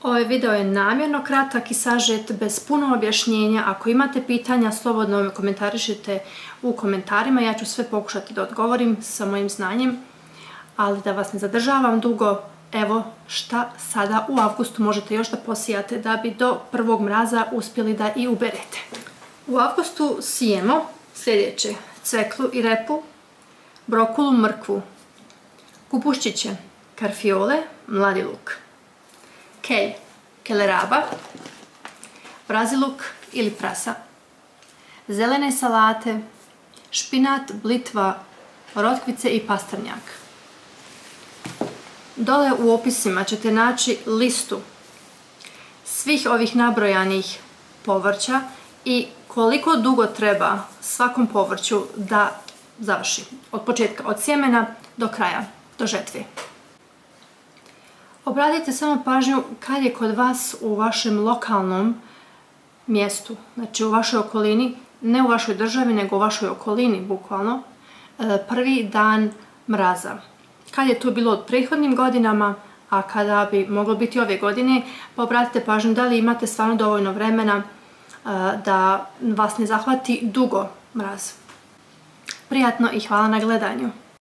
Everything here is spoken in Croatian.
Ovaj video je namjerno kratak i sažet, bez puno objašnjenja. Ako imate pitanja, slobodno komentarišite u komentarima. Ja ću sve pokušati da odgovorim sa mojim znanjem, ali da vas ne zadržavam dugo, evo šta sada u avgustu možete još da posijate da bi do prvog mraza uspjeli da i uberete. U avgustu sijemo sljedeće: cveklu i repu, brokulu, mrkvu, kupuščiće, karfiole, mladi luk, kelj, keleraba, braziluk ili prasa, zelene salate, špinat, blitva, rotkvice i pastrnjak. Dole u opisima ćete naći listu svih ovih nabrojanih povrća i koliko dugo treba svakom povrću da završi. Od početka, od sjemena do kraja, do žetve. Obratite samo pažnju kad je kod vas u vašem lokalnom mjestu, znači u vašoj okolini, ne u vašoj državi nego u vašoj okolini bukvalno, prvi dan mraza. Kad je to bilo od prethodnim godinama, a kada bi moglo biti ove godine, pa obratite pažnju da li imate stvarno dovoljno vremena da vas ne zahvati dugo mraz. Prijatno i hvala na gledanju.